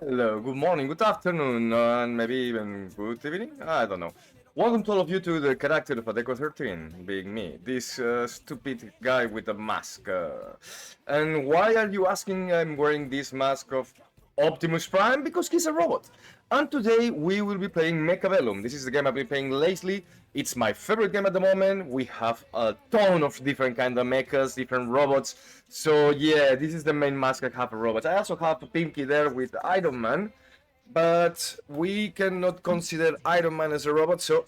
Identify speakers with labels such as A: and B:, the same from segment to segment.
A: Hello, good morning, good afternoon, and maybe even good evening? I don't know. Welcome to all of you to the character of Areko13, being me, this stupid guy with a mask. And why are you asking I'm wearing this mask of Optimus Prime? Because he's a robot. And today we will be playing Mecha-bar. This is the game I've been playing lately. It's my favorite game at the moment. We have a ton of different kind of mechas, different robots. So yeah, this is the main mask I have for robots. I also have a Pinky there with Iron Man, but we cannot consider Iron Man as a robot, so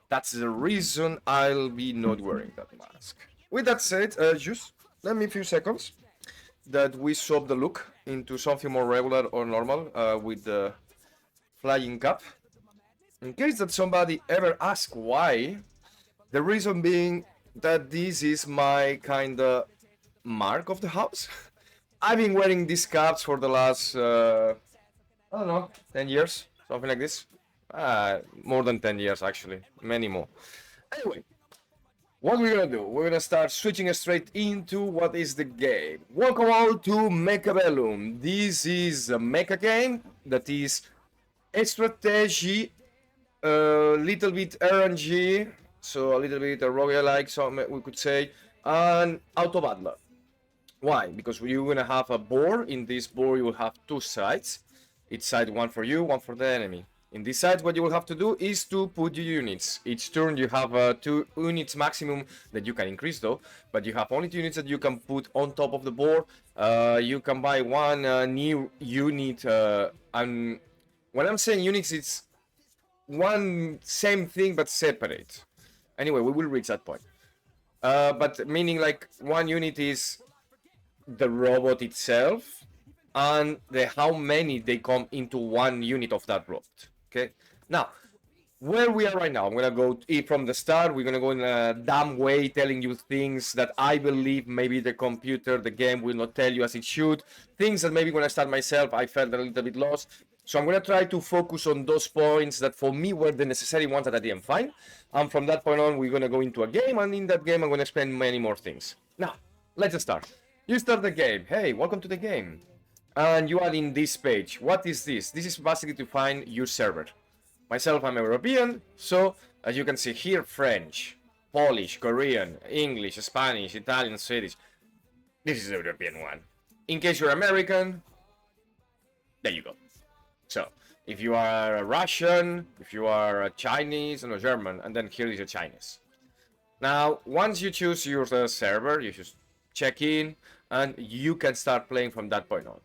A: that's the reason I'll be not wearing that mask. With that said, just let me a few seconds that we swap the look into something more regular or normal with the flying cap. In case that somebody ever asks why, the reason being that this is my kinda mark of the house. I've been wearing these caps for the last, I don't know, 10 years, something like this. More than 10 years actually, many more. Anyway, what we're gonna do, we're gonna start switching straight into what is the game. Welcome all to Mecha-bar. This is a mecha game that is a strategy, a little bit RNG, so a little bit roguelike, some we could say, and auto battler. Why? Because you're gonna have a board. In this board, you will have two sides. Each side, one for you, one for the enemy. In this side, what you will have to do is to put your units. Each turn, you have 2 units maximum that you can increase though, but you have only 2 units that you can put on top of the board. You can buy one new unit, and when I'm saying units, it's one same thing but separate. Anyway, we will reach that point. But meaning like one unit is the robot itself and how many they come into one unit of that robot. Okay, now where we are right now, I'm gonna go from the start. We're gonna go in a dumb way, telling you things that I believe maybe the computer, the game will not tell you as it should. Things that maybe when I start myself, I felt a little bit lost. So I'm gonna try to focus on those points that for me were the necessary ones that I didn't find. And from that point on, we're gonna go into a game, and in that game, I'm gonna explain many more things. Now, let's start. You start the game. Hey, welcome to the game. And you are in this page. What is this? This is basically to find your server. Myself, I'm European, so as you can see here, French, Polish, Korean, English, Spanish, Italian, Swedish. This is the European one. In case you're American, there you go. So, if you are a Russian, if you are a Chinese, and a German, and then here is a Chinese. Now, once you choose your server, you just check in, and you can start playing from that point on.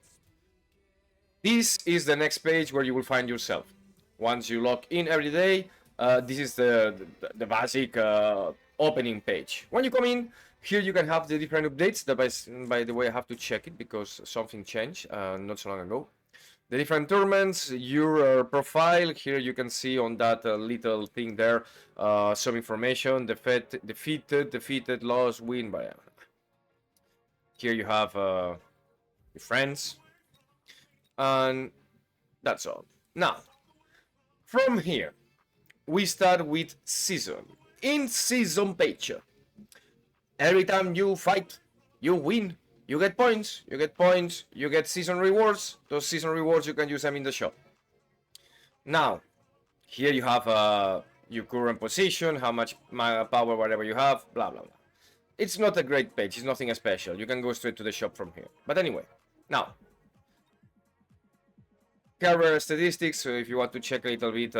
A: This is the next page where you will find yourself. Once you log in every day, this is the basic opening page. When you come in, here you can have the different updates. That by the way, I have to check it because something changed not so long ago. The different tournaments, your profile, here you can see on that little thing there, some information, defeated, lost, win. By here you have your friends, and that's all. Now, from here, we start with season. In season page, every time you fight, you win. You get points, you get season rewards. Those season rewards, you can use them in the shop. Now, here you have your current position, how much power, whatever you have, blah, blah, blah. It's not a great page, it's nothing special. You can go straight to the shop from here. But anyway, now, career statistics, so if you want to check a little bit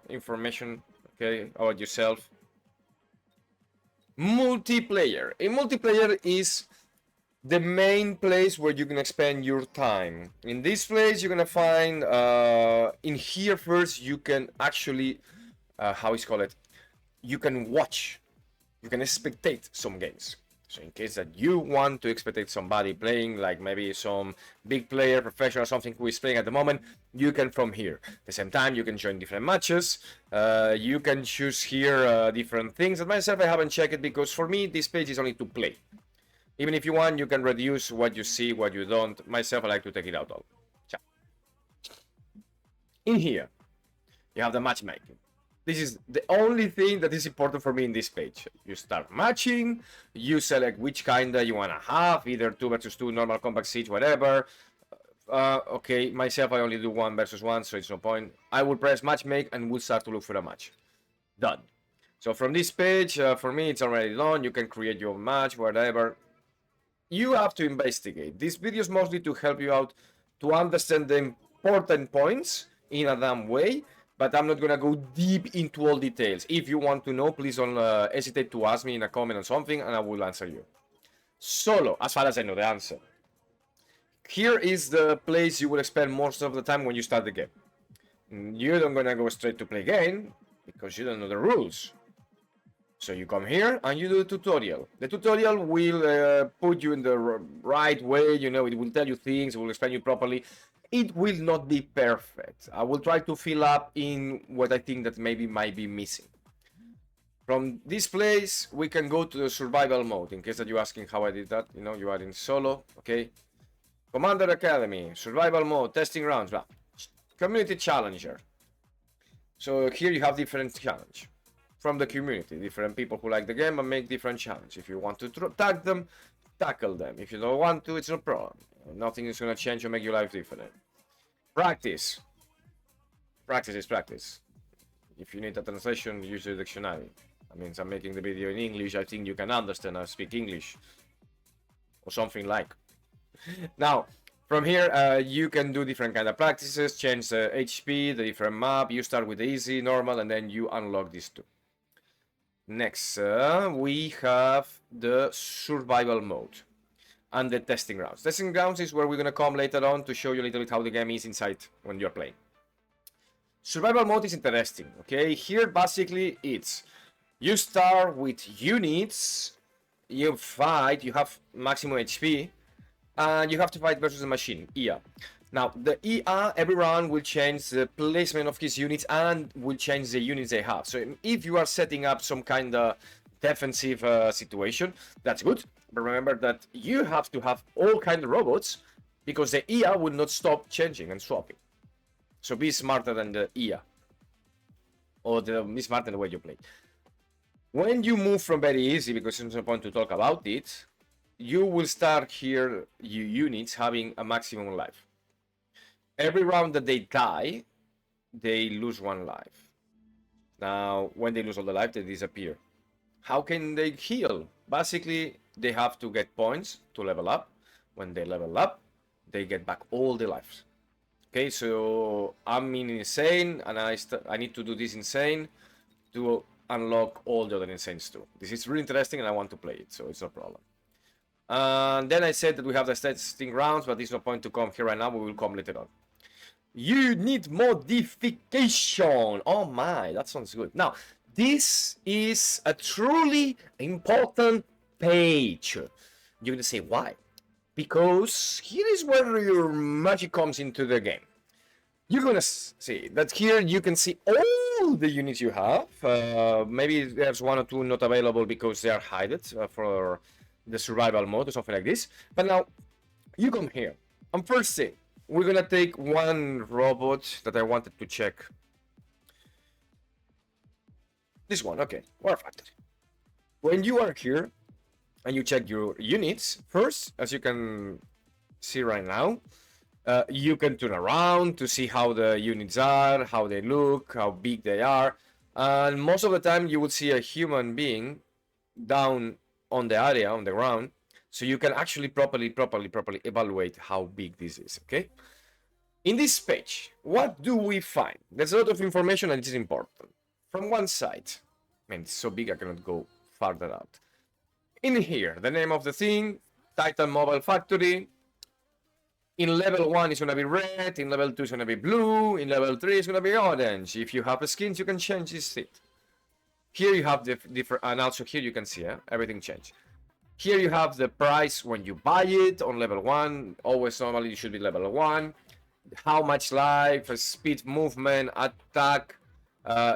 A: information, okay, about yourself. Multiplayer. A multiplayer is the main place where you can spend your time. In this place, you're gonna find in here first. You can actually, how is called it? You can watch. You can spectate some games. So in case that you want to spectate somebody playing, like maybe some big player, professional, something who is playing at the moment, you can from here. At the same time, you can join different matches. You can choose here different things. And myself, I haven't checked it because for me, this page is only to play. Even if you want, you can reduce what you see, what you don't. Myself, I like to take it out all. Ciao. In here, you have the matchmaking. This is the only thing that is important for me in this page. You start matching, you select which kinda you wanna have, either 2 versus 2, normal, compact, siege, whatever. Okay, myself, I only do 1 versus 1, so it's no point. I will press match make and we'll start to look for a match. Done. So from this page, for me, it's already done. You can create your match, whatever. You have to investigate. This video is mostly to help you out to understand the important points in a damn way, but I'm not gonna go deep into all details. If you want to know, please don't hesitate to ask me in a comment or something, and I will answer you. Solo, as far as I know the answer. Here is the place you will spend most of the time when you start the game. You don't gonna go straight to play game because you don't know the rules. So you come here and you do the tutorial. The tutorial will put you in the right way, you know, it will tell you things, it will explain you properly. It will not be perfect. I will try to fill up in what I think that maybe might be missing. From this place, we can go to the survival mode, in case that you're asking how I did that. You know, you are in solo, okay? Commander Academy, survival mode, testing rounds, blah. Community challenger. So here you have different challenge from the community, different people who like the game and make different challenge. If you want to tag them, tackle them. If you don't want to, it's no problem. Nothing is gonna change or make your life different. Practice. Practice is practice. If you need a translation, use the dictionary. That means I'm making the video in English. I think you can understand. I speak English or something like. Now, from here, you can do different kind of practices, change the HP, the different map. You start with the easy, normal, and then you unlock these two. Next, we have the survival mode and the testing grounds. Testing grounds is where we're gonna come later on to show you a little bit how the game is inside when you're playing. Survival mode is interesting, okay? Here, basically, it's you start with units, you fight, you have maximum HP, and you have to fight versus a machine, EA. Now, the EA, every round will change the placement of his units and will change the units they have. So if you are setting up some kind of defensive situation, that's good. But remember that you have to have all kind of robots because the EA will not stop changing and swapping. So be smarter than the EA. Or be smarter in the way you play. When you move from very easy, because there's no point to talk about it, you will start here, your units having a maximum life. Every round that they die, they lose 1 life. Now, when they lose all the life, they disappear. How can they heal? Basically, they have to get points to level up. When they level up, they get back all the lives. Okay, so I'm in insane, and I need to do this insane to unlock all the other insanes too. This is really interesting, and I want to play it, so it's no problem. And then I said that we have the testing rounds, but there's no point to come here right now. We will come later on. You need modification. Oh my, that sounds good. Now, this is a truly important page. You're gonna say why? Because here is where your magic comes into the game. You're gonna see that here you can see all the units you have. Maybe there's 1 or 2 not available because they are hidden for the survival mode or something like this. But now, you come here. And first thing, we're gonna take 1 robot that I wanted to check. This one, okay, War Factory. When you are here and you check your units, first, as you can see right now, you can turn around to see how the units are, how they look, how big they are. And most of the time you will see a human being down on the area, on the ground, so you can actually properly evaluate how big this is, okay? In this page, what do we find? There's a lot of information and it is important. From one side, man, it's so big I cannot go farther out. In here, the name of the thing, Titan Mobile Factory. In level 1 it's gonna be red, in level 2 it's gonna be blue, in level 3 it's gonna be orange. If you have skins, you can change this thing. Here you have the different, and also here you can see everything changed. Here you have the price when you buy it on level 1. Always normally you should be level 1. How much life, speed, movement, attack,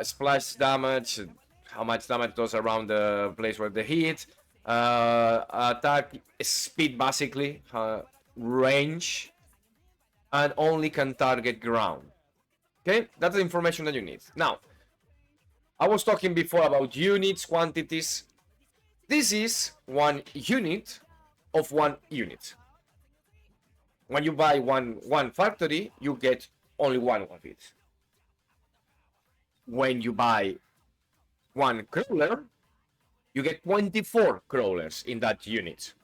A: splash damage, how much damage does around the place where they hit, attack, speed basically, range, and only can target ground. Okay, that's the information that you need. Now, I was talking before about units, quantities. This is 1 unit of 1 unit. When you buy one factory, you get only one of it. When you buy one crawler, you get 24 crawlers in that unit.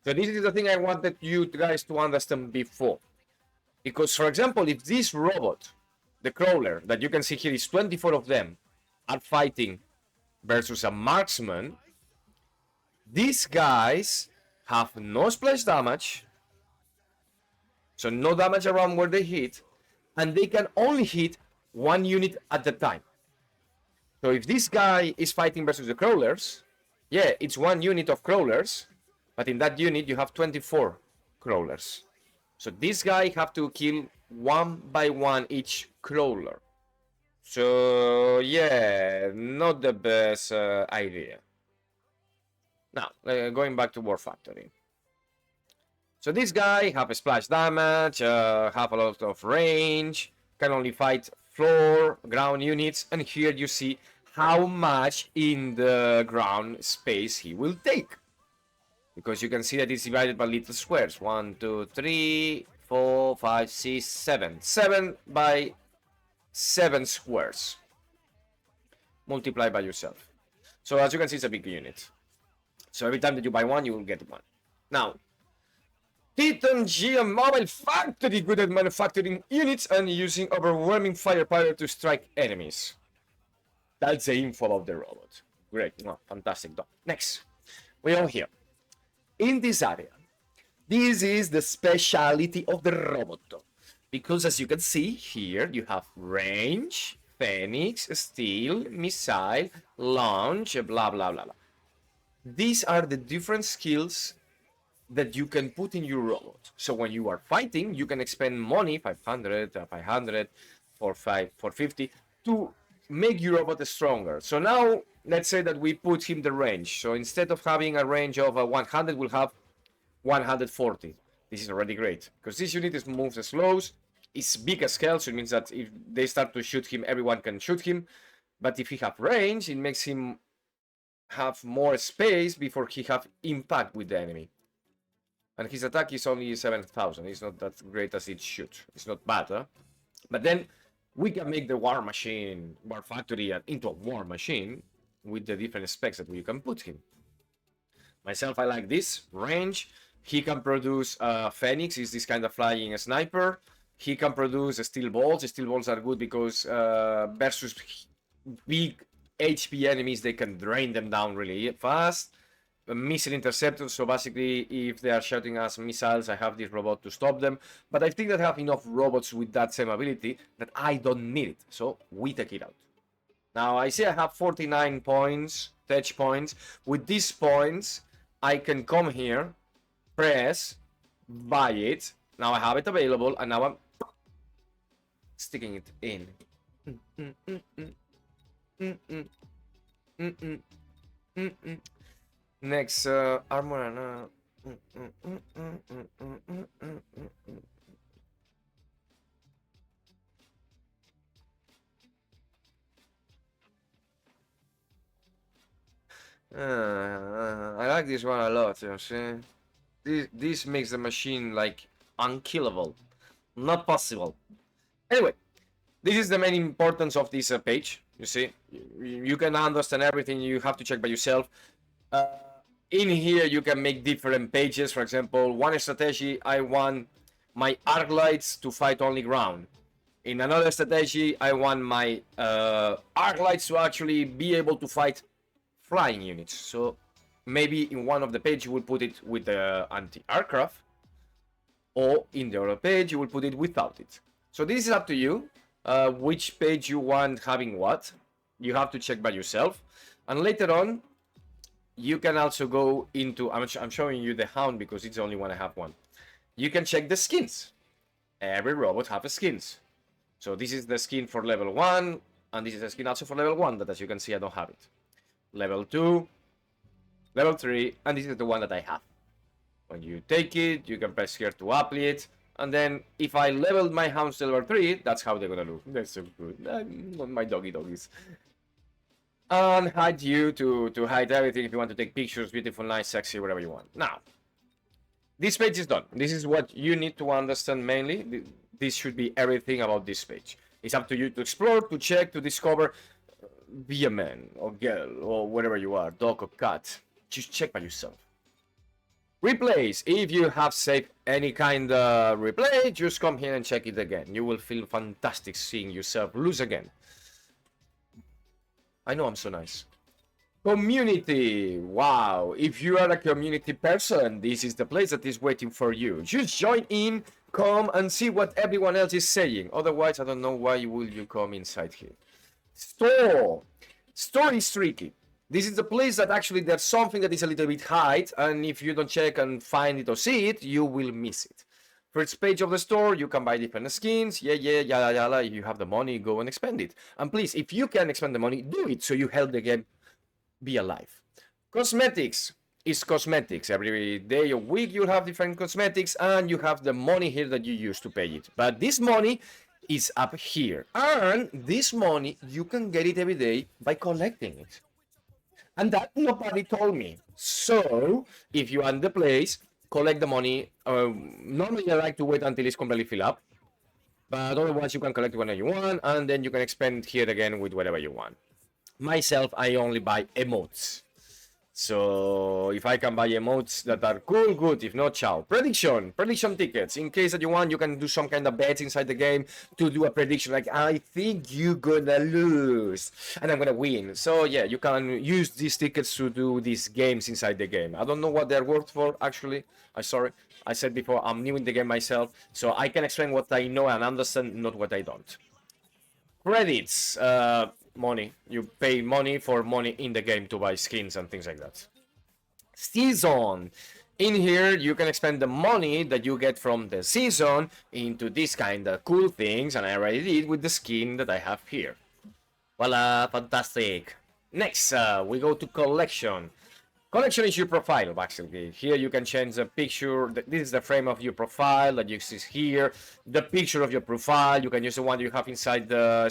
A: So this is the thing I wanted you guys to understand before. Because, for example, if this robot, the crawler, that you can see here is 24 of them, are fighting versus a marksman, these guys have no splash damage, so no damage around where they hit, and they can only hit one unit at a time. So if this guy is fighting versus the crawlers, yeah, it's one unit of crawlers, but in that unit you have 24 crawlers. So this guy have to kill one by one each crawler. So yeah, not the best idea. Now, going back to War Factory. So this guy have a splash damage, have a lot of range, can only fight floor, ground units, and here you see how much in the ground space he will take. Because you can see that it's divided by little squares. 1, 2, 3, 4, 5, 6, 7. 7 by 7 squares. Multiply by yourself. So as you can see, it's a big unit. So every time that you buy one, you will get one. Now, Titan GM Mobile Factory, good at manufacturing units and using overwhelming firepower to strike enemies. That's the info about the robot. Great, oh, fantastic. Next, we are here. In this area, this is the speciality of the robot. Because as you can see here, you have range, Phoenix, steel, missile, launch, blah, blah, blah, blah. These are the different skills that you can put in your robot. So when you are fighting, you can expend money, 500, 500, 450, to make your robot stronger. So now, let's say that we put him the range. So instead of having a range of 100, we'll have 140. This is already great, because this unit moves slow, it's big scale, so it means that if they start to shoot him, everyone can shoot him. But if he have range, it makes him have more space before he have impact with the enemy. And his attack is only 7,000. It's not that great as it should. It's not bad, huh? But then we can make the war factory into a war machine with the different specs that we can put him. Myself, I like this range. He can produce Phoenix, is this kind of flying sniper. He can produce steel balls. Steel balls are good because versus big HP enemies, they can drain them down really fast. Missile interceptors, so basically if they are shooting us missiles, I have this robot to stop them. But I think that I have enough robots with that same ability that I don't need it, so we take it out. Now I see I have 49 points, touch points. With these points, I can come here, press, buy it. Now I have it available, and now I'm sticking it in. Next, armor and I like this one a lot, you see. This makes the machine like unkillable, not possible. Anyway, this is the main importance of this page. You see, you can understand everything. You have to check by yourself. In here, you can make different pages. For example, one strategy, I want my arc lights to fight only ground. In another strategy, I want my arc lights to actually be able to fight flying units. So maybe in one of the pages you will put it with the anti-aircraft, or in the other page you will put it without it. So this is up to you, which page you want having what. You have to check by yourself. And later on, you can also go into, I'm showing you the Hound because it's the only one I have one. You can check the skins. Every robot has skins. So this is the skin for level 1, and this is the skin also for level 1, that as you can see I don't have it. Level 2, level 3, and this is the one that I have. When you take it, you can press here to apply it, and then if I leveled my Hounds to level 3, that's how they're gonna look. That's so good. My doggies. And hide you to hide everything if you want to take pictures, beautiful, nice, sexy, whatever you want. Now, This page is done. This is what you need to understand mainly. This should be everything about this page. It's up to you to explore, to check, to discover. Be a man or girl or whatever you are, dog or cat. Just check by yourself. Replays. If you have saved any kind of replay, just come here and check it again. You will feel fantastic seeing yourself lose again. I know I'm so nice. Community. Wow. If you are a community person, this is the place that is waiting for you. Just join in, come and see what everyone else is saying. Otherwise, I don't know why will you come inside here. Store. Store is tricky. This is the place that actually there's something that is a little bit hide, and if you don't check and find it or see it, you will miss it. First page of the store, you can buy different skins. Yala. If you have the money, go and expend it. And please, if you can expend the money, do it so you help the game be alive. Cosmetics is cosmetics. Every day or week you'll have different cosmetics, and you have the money here that you use to pay it. But this money is up here, and this money you can get it every day by collecting it. And that nobody told me. So if you are in the place, collect the money. Normally I like to wait until it's completely filled up, but otherwise you can collect whenever you want, and then you can expend here again with whatever you want. Myself, I only buy emotes. So if I can buy emotes that are cool, good. If not, ciao. Prediction tickets. In case that you want, you can do some kind of bets inside the game to do a prediction. Like, I think you're gonna lose and I'm gonna win. So yeah, you can use these tickets to do these games inside the game. I don't know what they're worth for, actually. I'm sorry. I said before, I'm new in the game myself, so I can explain what I know and understand, not what I don't. Credits. Money. You pay money for money in the game to buy skins and things like that. Season. In here, you can expend the money that you get from the season into these kind of cool things, and I already did with the skin that I have here. Voila, fantastic. Next, we go to collection. Collection is your profile, basically. Here you can change the picture. This is the frame of your profile that you see here. The picture of your profile. You can use the one you have inside the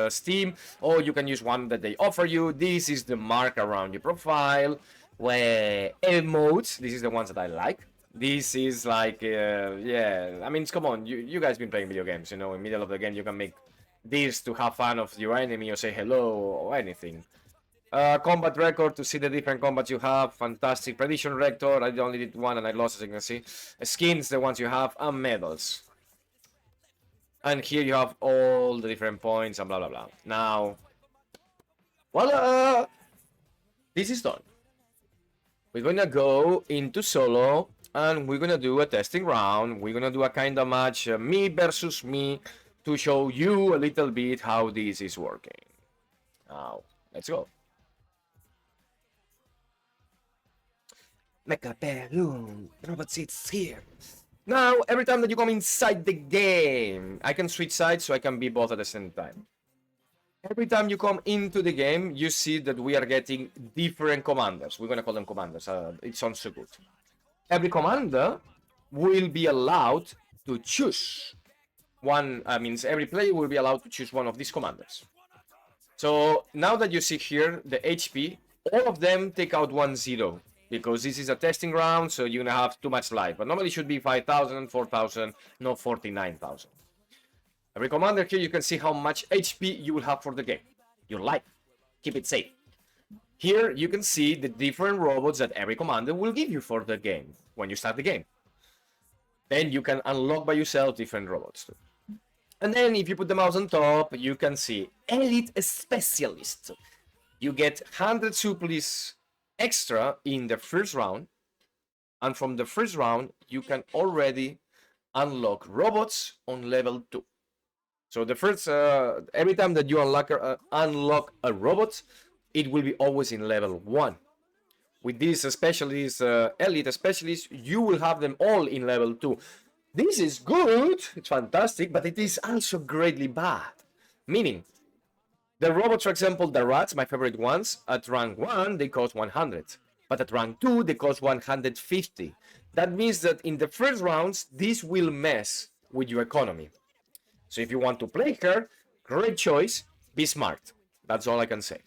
A: Steam, or you can use one that they offer you. This is the mark around your profile. Where emotes. This is the ones that I like. This is like, yeah. I mean, come on. You guys been playing video games, you know. In the middle of the game, you can make this to have fun of your enemy or say hello or anything. Combat record to see the different combats you have. Fantastic. Prediction record. I only did one and I lost, as you can see. Skins, the ones you have, and medals. And here you have all the different points and blah blah blah. Now, well, this is done. We're gonna go into solo and we're gonna do a testing round. We're gonna do a kind of match, me versus me, to show you a little bit how this is working. Now, let's go. Mecha-bar, robot seats here. Now, every time that you come inside the game, I can switch sides so I can be both at the same time. Every time you come into the game, you see that we are getting different commanders. We're going to call them commanders. It sounds so good. Every commander will be allowed to choose one. Means every player will be allowed to choose one of these commanders. So now that you see here the HP, all of them take out 1-0. Because this is a testing round, so you're gonna have too much life. But normally it should be 5,000, 4,000, no 49,000. Every commander here, you can see how much HP you will have for the game. Your life. Keep it safe. Here, you can see the different robots that every commander will give you for the game when you start the game. Then you can unlock by yourself different robots too. And then if you put the mouse on top, you can see Elite Specialist. You get 100 supplies extra in the first round, and from the first round you can already unlock robots on level 2. So the first every time that you unlock a robot, it will be always in level 1. With these specialists, elite specialists, you will have them all in level 2. This is good, it's fantastic, but it is also greatly bad. Meaning, the robots, for example, the rats, my favorite ones, at rank 1, they cost 100. But at rank 2, they cost 150. That means that in the first rounds, this will mess with your economy. So if you want to play her, great choice, be smart. That's all I can say.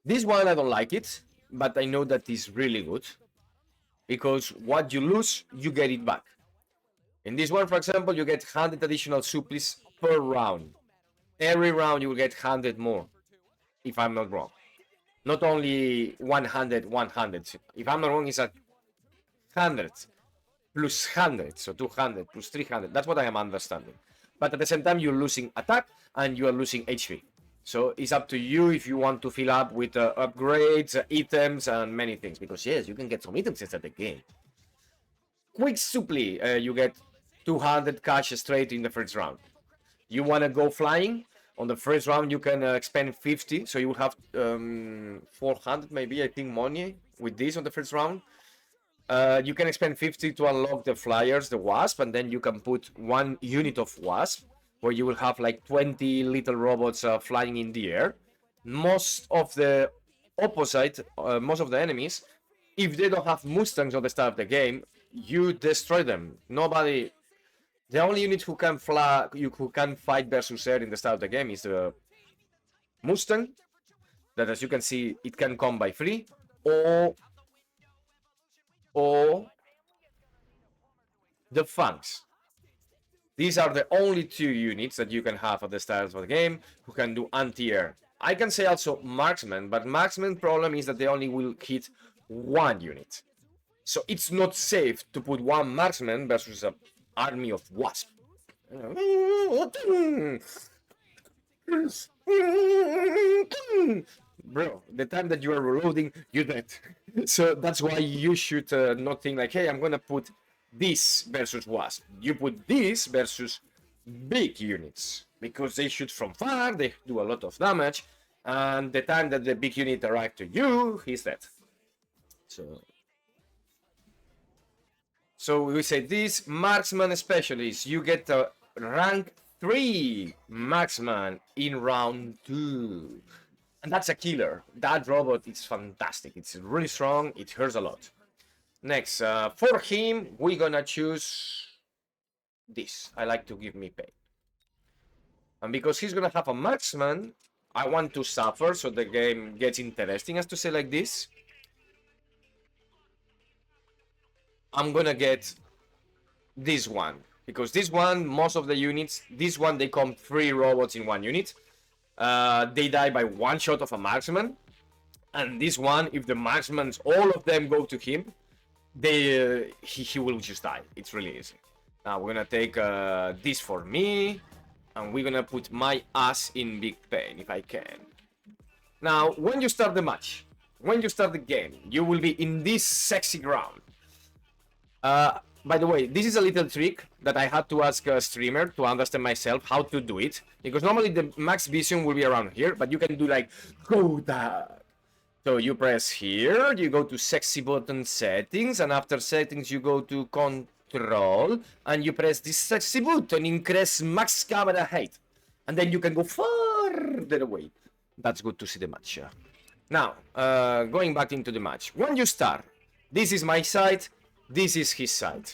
A: This one, I don't like it, but I know that it's really good. because what you lose, you get it back. In this one, for example, you get 100 additional supplies per round. Every round you will get 100 more, if I'm not wrong. Not only 100, 100. If I'm not wrong, it's a 100 plus 100, so 200 plus 300. That's what I am understanding. But at the same time, you're losing attack and you are losing HP. So it's up to you if you want to fill up with upgrades, items, and many things. Because yes, you can get some items inside the game. Quick supply, you get 200 cash straight in the first round. You want to go flying? On the first round, you can expend 50, so you will have 400 maybe, I think, money with this on the first round. You can expend 50 to unlock the flyers, the wasp, and then you can put 1 unit of wasp, where you will have like 20 little robots flying in the air. Most of the opposite, most of the enemies, if they don't have Mustangs at the start of the game, you destroy them. Nobody... The only unit who can fly, who can fight versus air in the start of the game is the Mustang. That, as you can see, it can come by free, or the Fangs. These are the only 2 units that you can have at the start of the game who can do anti-air. I can say also marksman, but marksman problem is that they only will hit 1 unit. So it's not safe to put 1 marksman versus an army of wasp. Bro, the time that you are reloading, you're dead. So that's why you should not think like, hey, I'm gonna put this versus wasp. You put this versus big units, because they shoot from far, they do a lot of damage, and the time that the big unit arrives to you, he's dead. So we say this marksman specialist, you get a rank 3 marksman in round 2. And that's a killer. That robot is fantastic. It's really strong. It hurts a lot. Next, for him, we're gonna choose this. I like to give me pain. And because he's gonna have a marksman, I want to suffer so the game gets interesting, as to say like this. I'm gonna get this one. Because this one, most of the units, this one, they come 3 robots in 1 unit. They die by 1 shot of a marksman. And this one, if the marksmans, all of them go to him, he will just die. It's really easy. Now we're gonna take this for me, and we're gonna put my ass in big pain if I can. Now, when you start the match, when you start the game, you will be in this sexy ground. By the way, this is a little trick that I had to ask a streamer to understand myself how to do it. Because normally the max vision will be around here, but you can do like, go that. So you press here, you go to sexy button settings, and after settings you go to control, and you press this sexy button, increase max camera height. And then you can go further away. That's good to see the match. Now, going back into the match. When you start, this is my side. This is his side.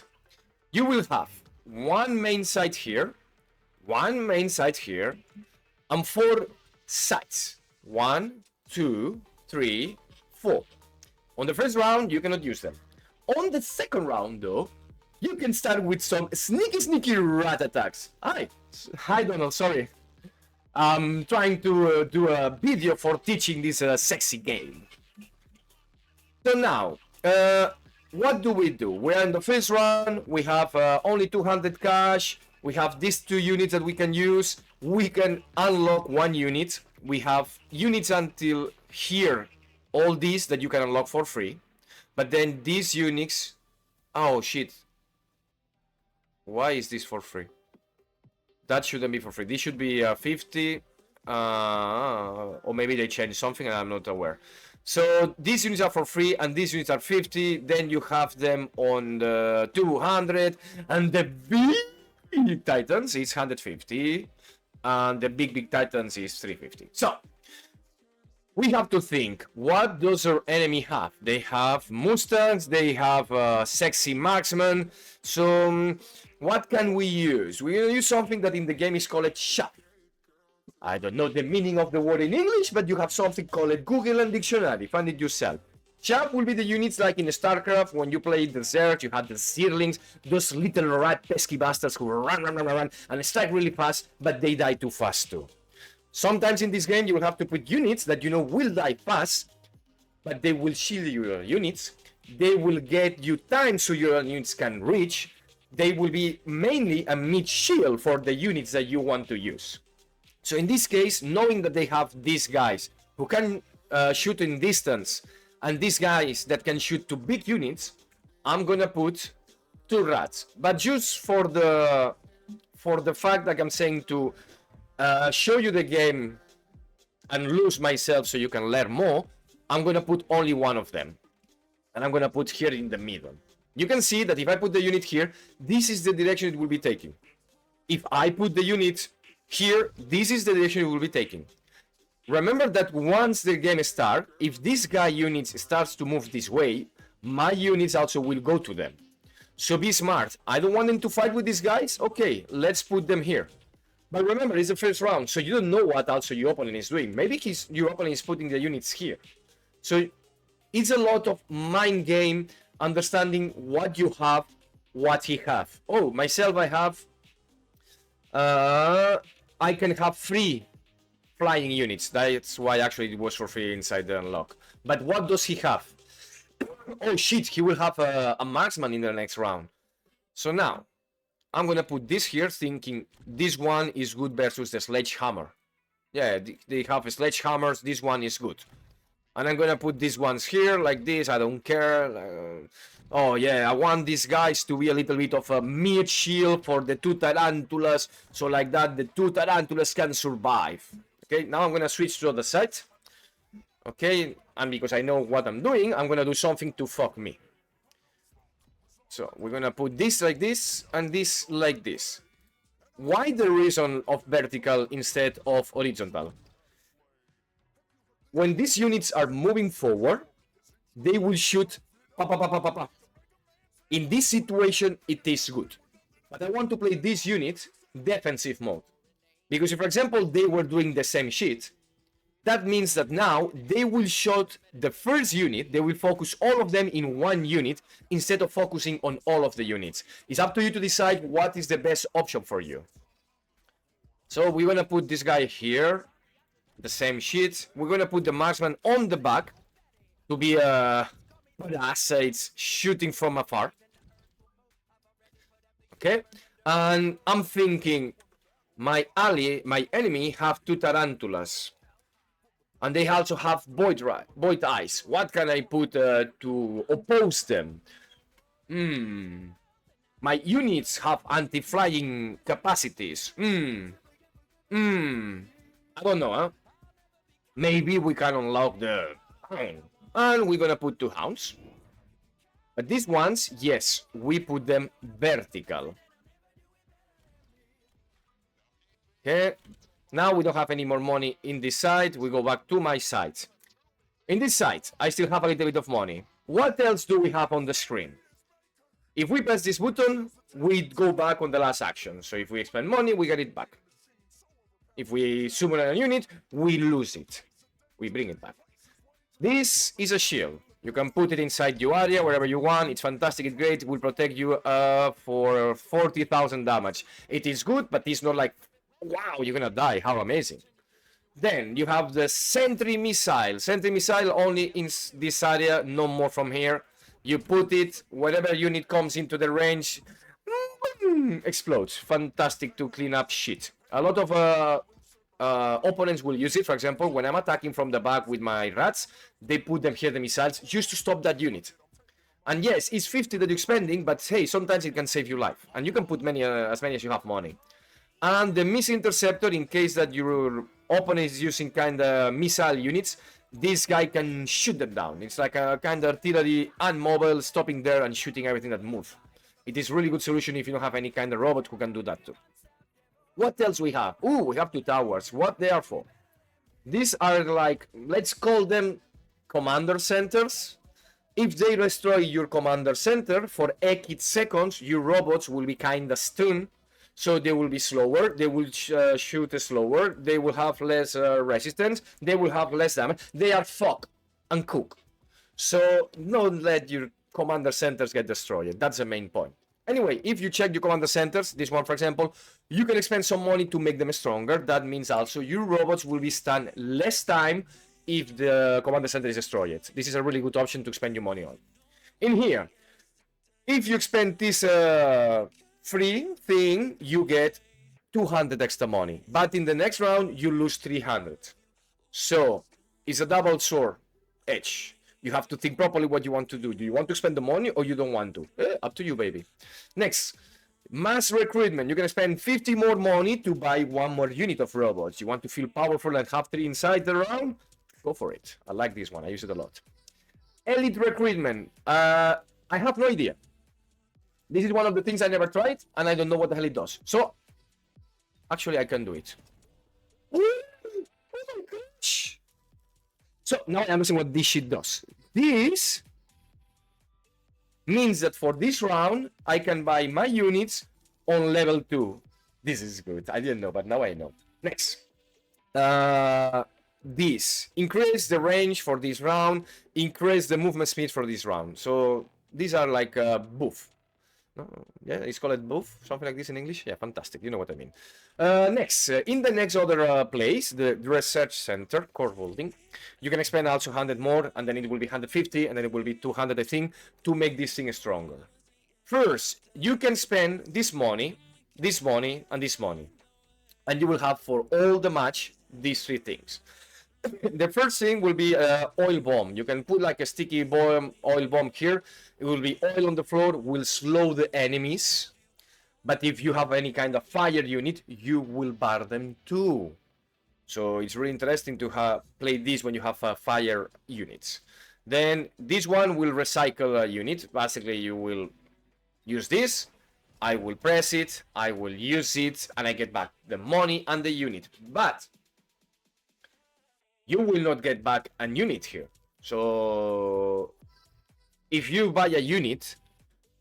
A: You will have 1 main side here, 1 main side here, and 4 sides. 1, 2, 3, 4. On the first round, you cannot use them. On the second round, though, you can start with some sneaky rat attacks. Hi, Donald, sorry. I'm trying to do a video for teaching this sexy game. So now, what do? We're in the first round, we have only 200 cash, we have these 2 units that we can use, we can unlock 1 unit, we have units until here, all these that you can unlock for free, but then these units, oh shit, why is this for free? That shouldn't be for free, this should be 50, or maybe they changed something and I'm not aware. So these units are for free and these units are 50. Then you have them on the 200, and the big titans is 150, and the big titans is 350. So we have to think, what does our enemy have? They have Mustangs, they have sexy marksmen. So what can we use? We're gonna use something that in the game is called shop. I don't know the meaning of the word in English, but you have something called Google and Dictionary. Find it yourself.
B: Chaff will be the units like in StarCraft when you play Desert, you had the Searlings, those little rat pesky bastards who run and strike really fast, but they die too fast too. Sometimes in this game you will have to put units that you know will die fast, but they will shield your units. They will get you time so your units can reach. They will be mainly a mid shield for the units that you want to use. So in this case, knowing that they have these guys who can shoot in distance and these guys that can shoot to big units, I'm gonna put 2 rats. But just for the fact that I'm saying to show you the game and lose myself so you can learn more, I'm gonna put only one of them. And I'm gonna put here in the middle. You can see that if I put the unit here, this is the direction it will be taking. If I put the unit here, this is the direction it will be taking. Remember that once the game starts, if this guy unit starts to move this way, my units also will go to them. So be smart. I don't want them to fight with these guys? Okay, let's put them here. But remember, it's the first round, so you don't know what also your opponent is doing. Maybe your opponent is putting the units here. So it's a lot of mind game, understanding what you have, what he have. Oh, myself, I have... I can have 3 flying units. That's why actually it was for free inside the unlock. But what does he have? Oh shit, he will have a marksman in the next round. So now, I'm gonna put this here, thinking this one is good versus the sledgehammer. Yeah, they have sledgehammers, this one is good. And I'm gonna put these ones here, like this, I don't care. Oh yeah, I want these guys to be a little bit of a mid shield for the 2 tarantulas, so like that the 2 tarantulas can survive. Okay, now I'm gonna switch to the other side. Okay, and because I know what I'm doing, I'm gonna do something to fuck me. So we're gonna put this like this, and this like this. Why the reason of vertical instead of horizontal? When these units are moving forward, they will shoot pa pa pa pa pa pa. In this situation, it is good. But I want to play this unit defensive mode. Because if, for example, they were doing the same shit, that means that now they will shoot the first unit, they will focus all of them in one unit instead of focusing on all of the units. It's up to you to decide what is the best option for you. So we're gonna put this guy here, the same shit. We're gonna put the marksman on the back to be a badass, shooting from afar. Okay, and I'm thinking my enemy have 2 tarantulas. And they also have void eyes. What can I put to oppose them? My units have anti-flying capacities. I don't know, huh? Maybe we can unlock the hound. And we're gonna put 2 hounds. But these ones, yes, we put them vertical. Okay. Now we don't have any more money in this side. We go back to my side. In this side, I still have a little bit of money. What else do we have on the screen? If we press this button, we go back on the last action. So if we spend money, we get it back. If we summon a unit, we lose it. We bring it back. This is a shield. You can put it inside your area, wherever you want. It's fantastic, it's great. It will protect you for 40,000 damage. It is good, but it's not like, wow, you're gonna die, how amazing. Then you have the sentry missile. Sentry missile only in this area, no more from here. You put it, whatever unit comes into the range, explodes. Fantastic to clean up shit. A lot of opponents will use it. For example, when I'm attacking from the back with my rats, they put them here, the missiles, just to stop that unit. And yes, it's 50 that you're spending, but hey, sometimes it can save your life. And you can put many, as many as you have money. And the missile interceptor, in case that your opponent is using kind of missile units, this guy can shoot them down. It's like a kind of artillery and mobile, stopping there and shooting everything that moves. It is really good solution if you don't have any kind of robot who can do that too. What else we have? Ooh, we have 2 towers. What they are for? These are like, let's call them commander centers. If they destroy your commander center for X seconds, your robots will be kind of stunned. So they will be slower, they will shoot slower, they will have less resistance, they will have less damage. They are fucked and cooked. So don't let your commander centers get destroyed. That's the main point. Anyway, if you check your commander centers, this one for example, you can expend some money to make them stronger. That means also your robots will be stunned less time if the commander center is destroyed. This is a really good option to spend your money on. In here, if you spend this free thing, you get 200 extra money. But in the next round, you lose 300. So it's a double sword edge. You have to think properly what you want to do. Do you want to spend the money or you don't want to? Up to you, baby. Next, mass recruitment. You're going to spend 50 more money to buy one more unit of robots. You want to feel powerful and have 3 inside the round? Go for it. I like this one. I use it a lot. Elite recruitment. I have no idea. This is one of the things I never tried, and I don't know what the hell it does. So, actually, I can do it. Oh my gosh! So, now I understand what this shit does. This means that for this round, I can buy my units on level 2. This is good. I didn't know, but now I know. Next. This. Increase the range for this round. Increase the movement speed for this round. So, these are like buff. No, yeah, it's called buff, something like this in English. Yeah, fantastic. You know what I mean. Next, in the next other place, the research center, core building, you can expend also 100 more, and then it will be 150, and then it will be 200, I think, to make this thing stronger. First, you can spend this money, and this money, and you will have for all the match these 3 things. The first thing will be oil bomb. You can put like a sticky bomb, oil bomb here. It will be oil on the floor, will slow the enemies. But if you have any kind of fire unit, you will bar them too. So it's really interesting to play this when you have fire units. Then this one will recycle a unit. Basically, you will use this. I will press it. I will use it. And I get back the money and the unit. But you will not get back a unit here. So if you buy a unit,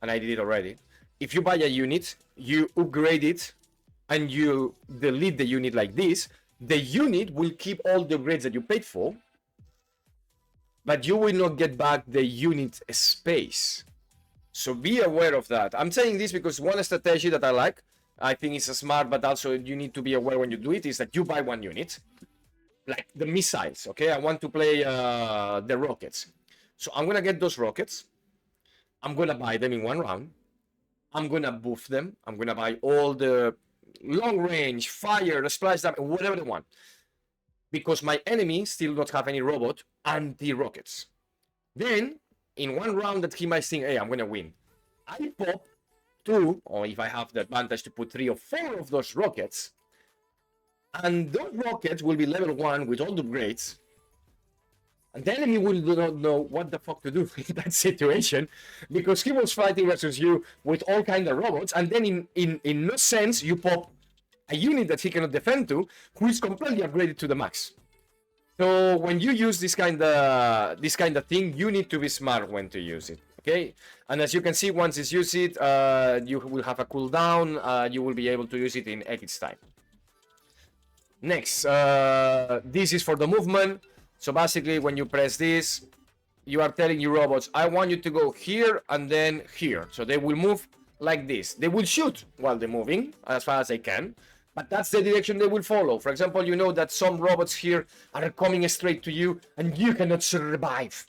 B: and I did it already, if you buy a unit, you upgrade it, and you delete the unit like this, the unit will keep all the upgrades that you paid for, but you will not get back the unit space. So be aware of that. I'm saying this because one strategy that I like, I think it's smart, but also you need to be aware when you do it, is that you buy one unit, like the missiles, okay? I want to play the rockets. So I'm gonna get those rockets. I'm gonna buy them in one round. I'm gonna buff them. I'm gonna buy all the long range, fire, splash damage, whatever they want. Because my enemy still don't have any robot anti-rockets. Then, in one round that he might think, hey, I'm gonna win, I pop 2, or if I have the advantage to put 3 or 4 of those rockets, and those rockets will be level 1 with all the upgrades. And the enemy will not know what the fuck to do in that situation, because he was fighting versus you with all kind of robots, and then in no sense you pop a unit that he cannot defend to, who is completely upgraded to the max. So when you use this kind of thing, you need to be smart when to use it. Okay, and as you can see, once it's used, you will have a cooldown. You will be able to use it in X time. Next, this is for the movement. So basically, when you press this, you are telling your robots, I want you to go here and then here. So they will move like this. They will shoot while they're moving as far as they can, but that's the direction they will follow. For example, you know that some robots here are coming straight to you and you cannot survive.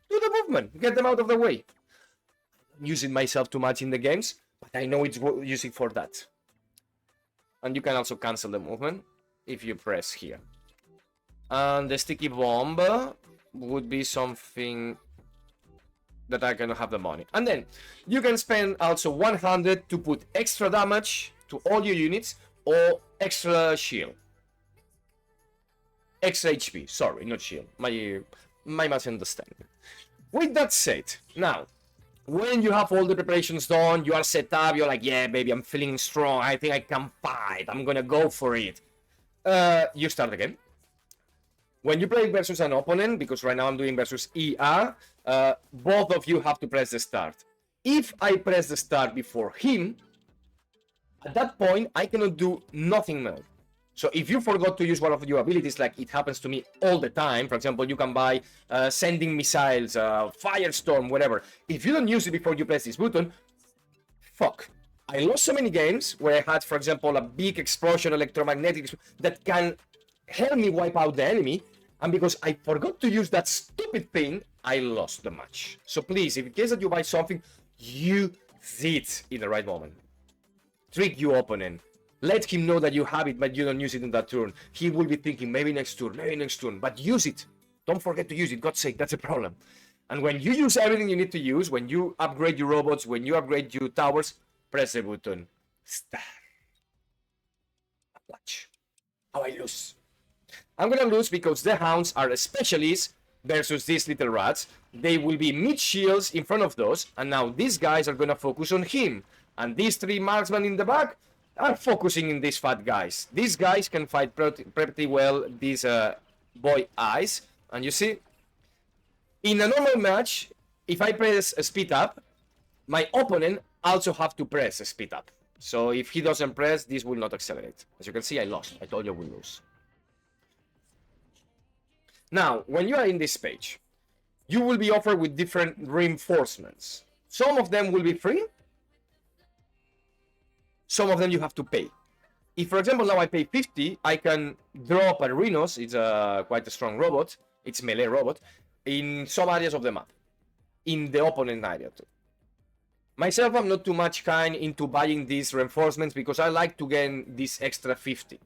B: Do the movement, get them out of the way. I'm using myself too much in the games, but I know it's using for that. And you can also cancel the movement if you press here. And the sticky bomb would be something that I cannot have the money. And then you can spend also 100 to put extra damage to all your units or extra shield. Extra HP, sorry, not shield. My misunderstanding. With that said, now, when you have all the preparations done, you are set up, you're like, yeah, baby, I'm feeling strong. I think I can fight. I'm gonna go for it. You start again. When you play versus an opponent, because right now I'm doing versus ER, both of you have to press the start. If I press the start before him, at that point, I cannot do nothing more. So if you forgot to use one of your abilities, like it happens to me all the time, for example, you can buy sending missiles, firestorm, whatever. If you don't use it before you press this button, fuck. I lost so many games where I had, for example, a big explosion, electromagnetic, that can help me wipe out the enemy, and because I forgot to use that stupid thing, I lost the match. So please, if in case that you buy something, use it in the right moment. Trick your opponent. Let him know that you have it, but you don't use it in that turn. He will be thinking, maybe next turn, but use it. Don't forget to use it, God's sake, that's a problem. And when you use everything you need to use, when you upgrade your robots, when you upgrade your towers, press the button. Start. Watch how I lose. I'm gonna lose because the hounds are specialists versus these little rats. They will be mid shields in front of those, and now these guys are gonna focus on him. And these three marksmen in the back are focusing in these fat guys. These guys can fight pretty well these boy eyes. And you see, in a normal match, if I press speed up, my opponent also have to press speed up. So if he doesn't press, this will not accelerate. As you can see, I lost. I told you I will lose. Now, when you are in this page, you will be offered with different reinforcements. Some of them will be free. Some of them you have to pay. If, for example, now I pay 50, I can drop a Rhinos, it's quite a strong robot, it's melee robot, in some areas of the map. In the opponent area too. Myself, I'm not too much kind into buying these reinforcements because I like to gain this extra 50.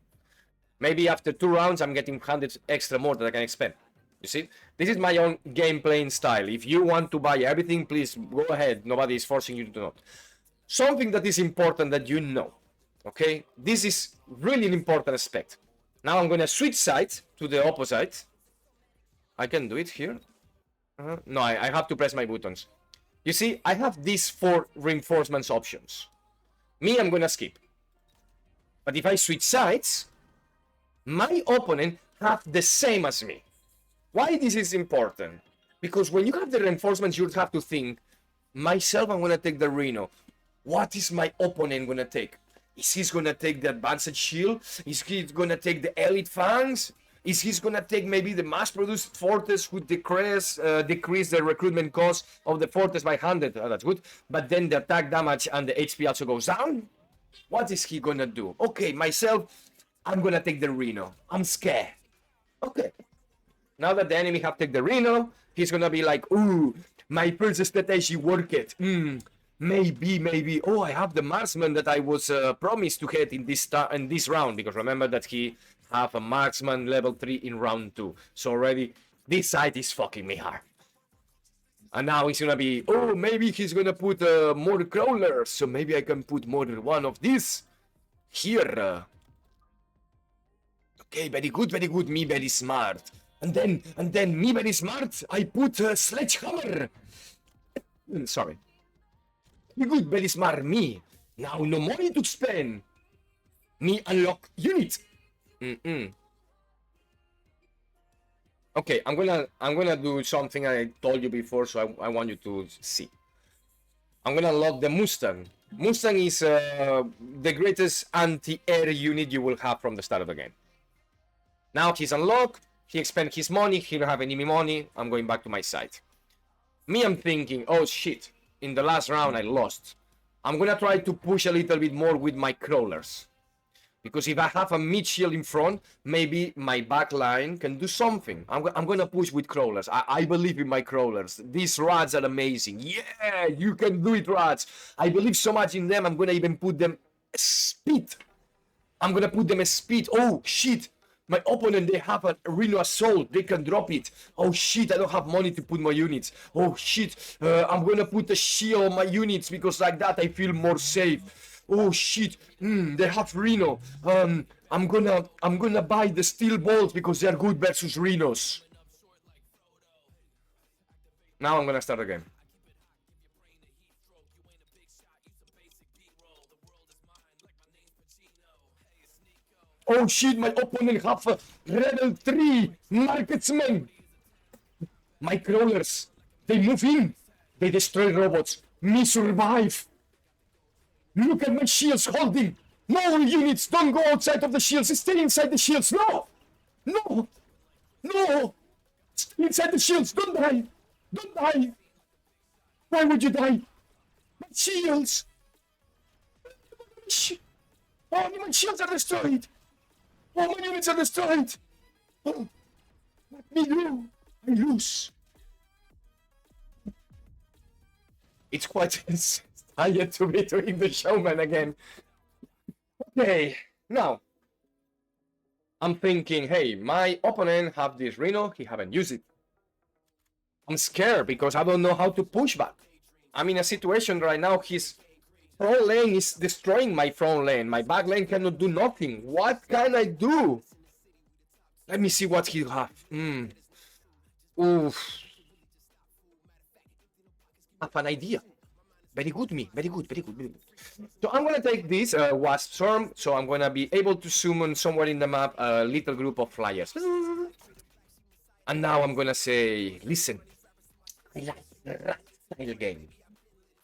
B: Maybe after 2 rounds, I'm getting 100 extra more that I can expend. You see? This is my own game playing style. If you want to buy everything, please go ahead. Nobody is forcing you to not. Something that is important that you know. Okay? This is really an important aspect. Now I'm going to switch sides to the opposite. I can do it here. No, I have to press my buttons. You see, I have these 4 reinforcements options. Me, I'm going to skip. But if I switch sides, my opponent have the same as me. Why this is important? Because when you have the reinforcements, you have to think, myself, I'm going to take the Rhino. What is my opponent going to take? Is he going to take the advanced shield? Is he going to take the elite fangs? Is he going to take maybe the mass-produced fortress with decrease the recruitment cost of the fortress by 100? Oh, that's good. But then the attack damage and the HP also goes down? What is he going to do? Okay, myself, I'm going to take the Rhino. I'm scared. Okay. Now that the enemy have taken the Rhino, he's going to be like, ooh, my first strategy worked. Maybe. Oh, I have the marksman that I was promised to get in this round. Because remember that he have a marksman level 3 in round 2. So already, this side is fucking me hard. And now he's gonna be, oh, maybe he's gonna put more crawlers. So maybe I can put more than one of these here. Okay, very good. Me very smart. And then me very smart. I put a sledgehammer. Sorry. Good, very smart. Me. Now no money to spend. Me unlock unit. Okay, I'm gonna do something I told you before, so I want you to see. I'm gonna unlock the Mustang. Mustang is the greatest anti-air unit you will have from the start of the game. Now he's unlocked. He expends his money. He don't have enemy money. I'm going back to my side. Me, I'm thinking, oh shit. In the last round, I lost. I'm gonna try to push a little bit more with my crawlers. Because if I have a mid shield in front, maybe my back line can do something. I'm gonna push with crawlers. I believe in my crawlers. These rats are amazing. Yeah, you can do it, rats. I believe so much in them, I'm gonna even put them speed. I'm gonna put them speed. Oh, shit. My opponent, they have a Rhino Assault. They can drop it. Oh, shit, I don't have money to put my units. Oh, shit, I'm gonna put a shield on my units because like that I feel more safe. Oh, shit, they have Rhino. I'm gonna buy the steel bolts because they are good versus Rhinos. Now I'm gonna start again. Oh shit, my opponent have a level 3 marksman. My crawlers, they move in. They destroy robots. Me survive. Look at my shields holding. No, units, don't go outside of the shields. Stay inside the shields. No! No! No! Stay inside the shields. Don't die. Don't die. Why would you die? My shields. Oh, my shields are destroyed. Oh, my units are destroyed. Oh, let me go. I lose. It's quite tired to be doing the showman again. Okay, now I'm thinking, hey, my opponent have this Rhino, he haven't used it. I'm scared because I don't know how to push back. I'm in a situation right now, his front lane is destroying my front lane. My back lane cannot do nothing. What can I do? Let me see what he have. Oof. I have an idea. Very good, me. Very good, very good, very good. So I'm gonna take this Wasp Storm. So I'm gonna be able to summon somewhere in the map a little group of flyers. And now I'm gonna say, listen, I like the rat style game.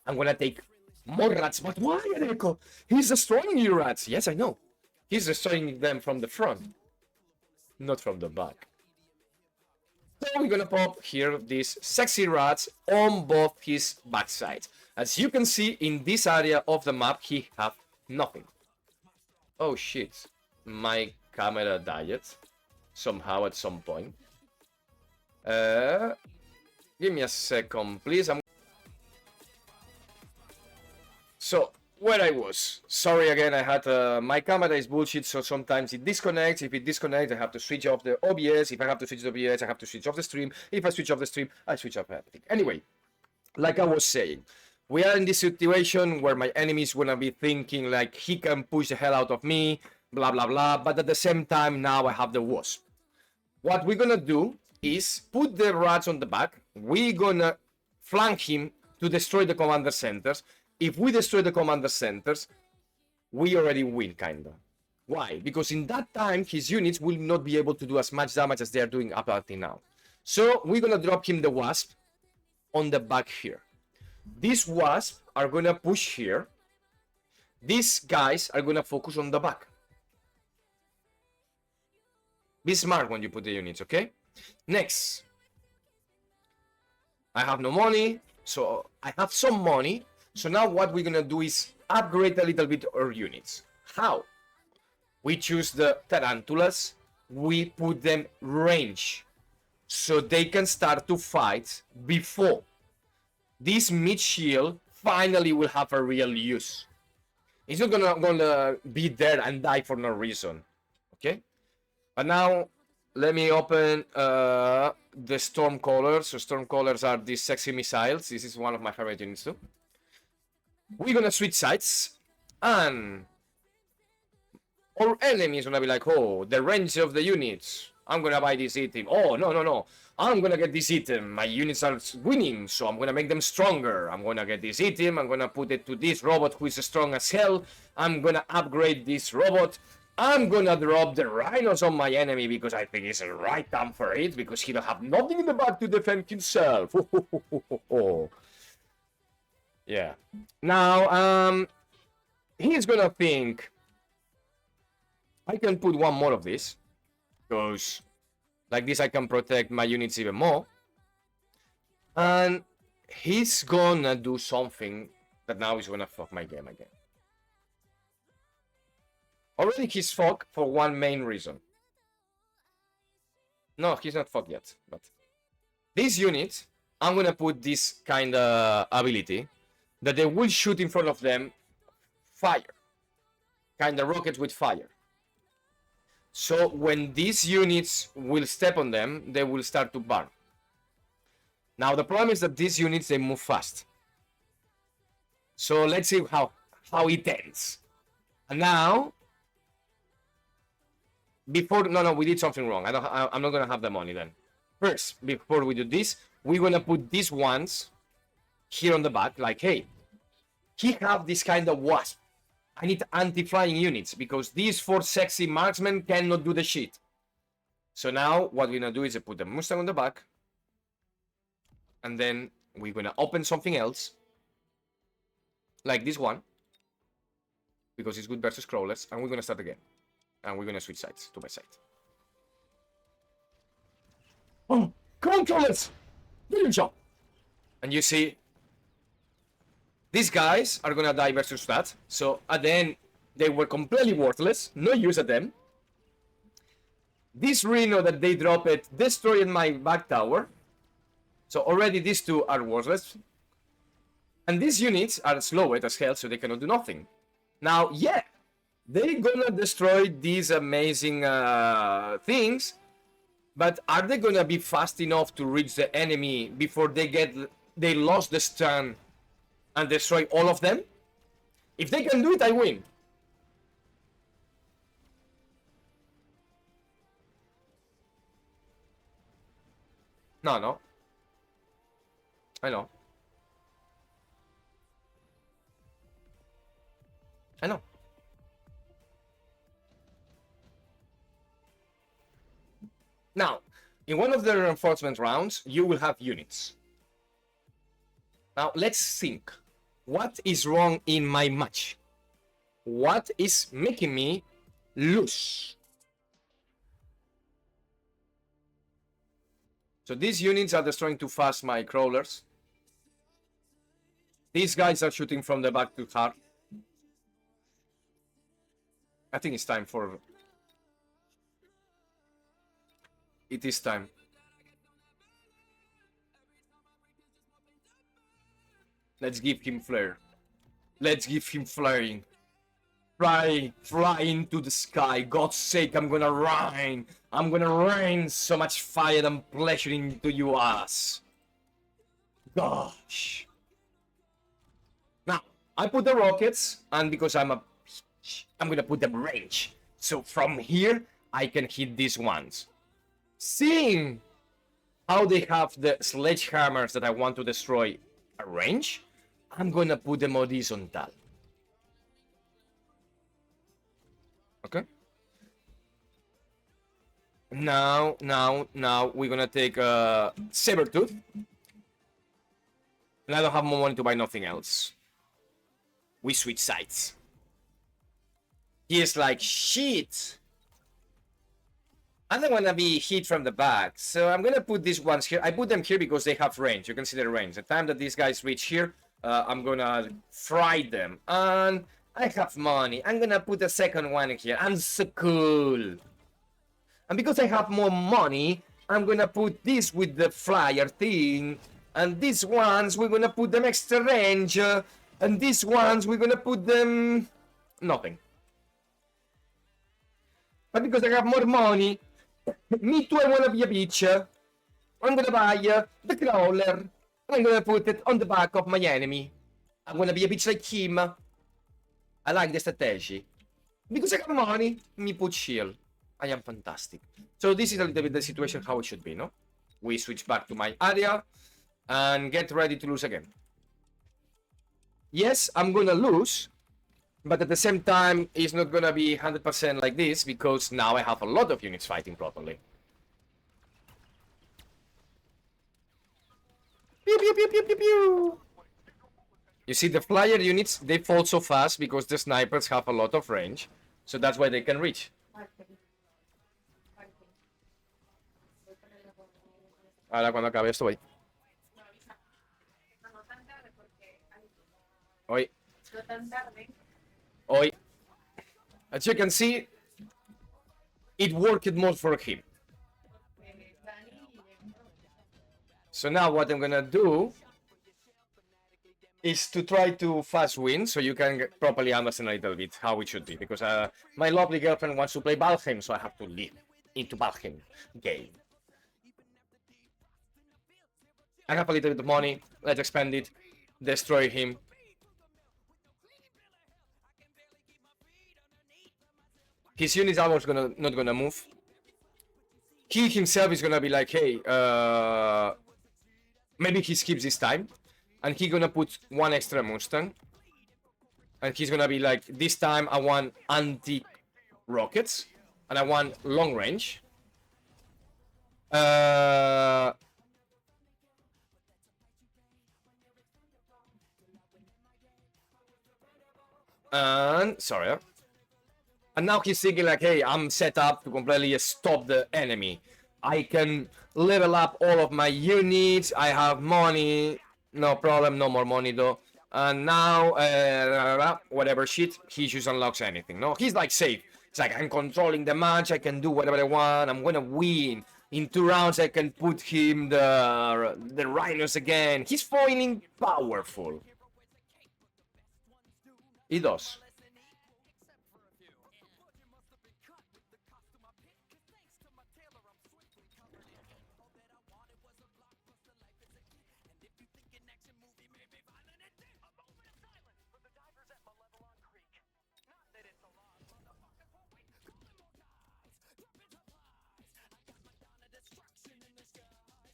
B: I'm gonna take more rats, but why, Areko? He's destroying you rats. Yes, I know. He's destroying them from the front, not from the back. So we're gonna pop here these sexy rats on both his backsides. As you can see, in this area of the map, he have nothing. Oh shit, my camera died somehow at some point. Give me a second, please. So, where I was. Sorry again, I had my camera is bullshit, so sometimes it disconnects. If it disconnects, I have to switch off the OBS. If I have to switch the OBS, I have to switch off the stream. If I switch off the stream, I switch off everything. Anyway, like I was saying, we are in this situation where my enemy is gonna be thinking like he can push the hell out of me, blah blah blah, but at the same time now I have the Wasp. What we're gonna do is put the rats on the back. We're gonna flank him to destroy the commander centers. If we destroy the commander centers, we already win, kinda. Why? Because in that time, his units will not be able to do as much damage as they are doing up until now. So we're gonna drop him the Wasp on the back here. These Wasps are gonna push here. These guys are gonna focus on the back. Be smart when you put the units, okay? Next. I have no money, so I have some money. So now what we're gonna do is upgrade a little bit our units. How? We choose the Tarantulas. We put them range, so they can start to fight before this mid shield finally will have a real use. It's not gonna be there and die for no reason. Okay? But now let me open the storm callers. So storm callers are these sexy missiles. This is one of my favorite units too. We're gonna switch sides, and our enemy is gonna be like, oh, the range of the units. I'm gonna buy this item. Oh, no. I'm gonna get this item. My units are winning, so I'm gonna make them stronger. I'm gonna get this item. I'm gonna put it to this robot who is strong as hell. I'm gonna upgrade this robot. I'm gonna drop the rhinos on my enemy because I think it's the right time for it, because he don't have nothing in the back to defend himself. Yeah. Now, he's gonna think, I can put one more of this, because like this I can protect my units even more. And he's gonna do something that now is gonna fuck my game again. Already he's fucked for one main reason. No, he's not fucked yet, but this unit, I'm gonna put this kind of ability that they will shoot in front of them fire. Kind of rockets with fire. So when these units will step on them, they will start to burn. Now the problem is that these units, they move fast. So let's see how it ends. And now, no, we did something wrong. I'm not gonna have the money then. First, before we do this, we're gonna put these ones here on the back, like, hey, he have this kind of Wasp. I need anti-flying units because these 4 sexy marksmen cannot do the shit. So now what we're gonna do is put the Mustang on the back, and then we're gonna open something else, like this one. because it's good versus crawlers, and we're gonna start again. And we're gonna switch sides to my side. Oh, come on, crawlers! Brilliant job! And you see, these guys are gonna die versus that. So at the end, they were completely worthless. No use at them. This Rhino that they dropped destroyed my back tower. So already these two are worthless. And these units are slowed as hell, so they cannot do nothing. Now, yeah, they're gonna destroy these amazing things. But are they gonna be fast enough to reach the enemy before they lost the stun and destroy all of them? If they can do it, I win. No. I know. Now, in one of the reinforcement rounds, you will have units. Now, let's think. What is wrong in my match? What is making me lose? So these units are destroying too fast my crawlers. These guys are shooting from the back too hard. I think it's time for... It is time. Let's give him flare. Let's give him flaring. Fly into the sky. God's sake, I'm gonna rain. I'm gonna rain so much fire and pleasure into your ass. Gosh. Now, I put the rockets, and because I'm gonna put them range. So from here, I can hit these ones. Seeing how they have the sledgehammers that I want to destroy a range, I'm gonna put them horizontal. Okay. Now we're gonna take a Sabertooth. And I don't have more money to buy nothing else. We switch sides. He is like, shit. I don't want to be hit from the back, so I'm gonna put these ones here. I put them here because they have range. You can see the range. The time that these guys reach here, I'm gonna fry them. And I have money. I'm gonna put a second one here. I'm so cool. And because I have more money, I'm gonna put this with the flyer thing. And these ones, we're gonna put them extra range. And these ones, we're gonna put them... nothing. But because I have more money, me too, I wanna be a bitch. I'm gonna buy the crawler. And I'm gonna put it on the back of my enemy. I'm gonna be a bitch like him. I like the strategy. Because I have money, me put shield. I am fantastic. So this is a little bit the situation how it should be, no? We switch back to my area and get ready to lose again. Yes, I'm gonna lose, but at the same time, it's not gonna be 100% like this because now I have a lot of units fighting properly. Pew, pew, pew, pew, pew, pew. You see, the flyer units, they fall so fast because the snipers have a lot of range. So that's why they can reach. Ahora cuando acabe esto voy. Hoy. As you can see, it worked more for him. So now what I'm gonna do is to try to fast win, so you can properly understand a little bit how it should be. Because my lovely girlfriend wants to play Valheim, so I have to leave into Valheim game. I have a little bit of money. Let's expand it. Destroy him. His units are almost not gonna move. He himself is gonna be like, hey, maybe he skips this time. And he's gonna put one extra Mustang. And he's gonna be like, this time I want anti-rockets. And I want long range. And sorry. And now he's thinking like, hey, I'm set up to completely stop the enemy. I can level up all of my units. I have money. No problem. No more money though. And now, whatever shit, he just unlocks anything. No, he's like safe. It's like, I'm controlling the match. I can do whatever I want. I'm gonna win. In 2 rounds, I can put him the rhinos again. He's feeling powerful. He does.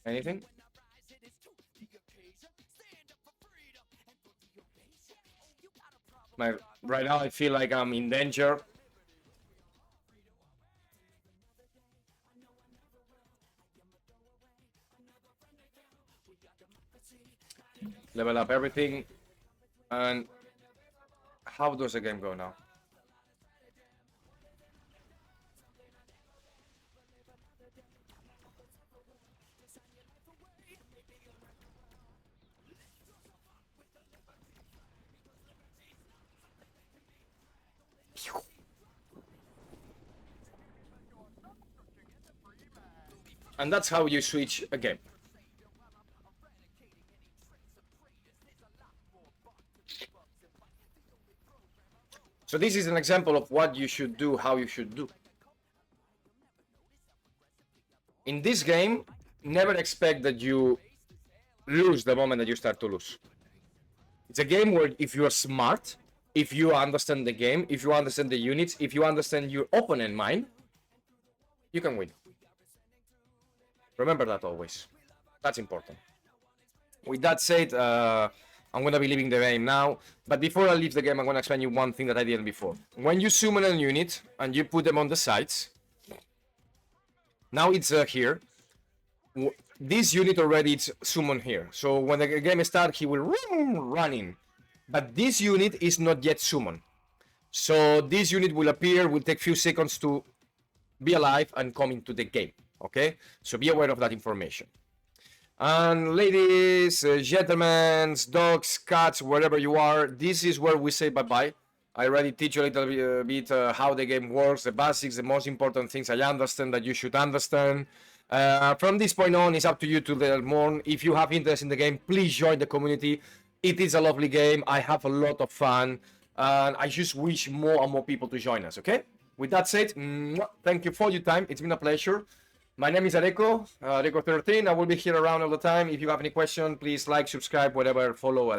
B: Anything? Right now I feel like I'm in danger. Level up everything. And how does the game go now? And that's how you switch a game. So this is an example of what you should do, how you should do. In this game, never expect that you lose the moment that you start to lose. It's a game where if you are smart, if you understand the game, if you understand the units, if you understand your opponent mind, you can win. Remember that always. That's important. With that said, I'm going to be leaving the game now. But before I leave the game, I'm going to explain you one thing that I didn't before. When you summon a unit and you put them on the sides, now it's here. This unit already is summoned here. So when the game starts, he will run in. But this unit is not yet summoned. So this unit will appear, will take a few seconds to be alive and come into the game. Okay? So be aware of that information. And ladies, gentlemen, dogs, cats, wherever you are, this is where we say bye-bye. I already teach you a little bit how the game works, the basics, the most important things I understand that you should understand. From this point on, it's up to you to learn more. If you have interest in the game, please join the community. It is a lovely game. I have a lot of fun. And I just wish more and more people to join us, okay? With that said, thank you for your time. It's been a pleasure. My name is Areko13. I will be here around all the time. If you have any question, please like, subscribe, whatever, follow.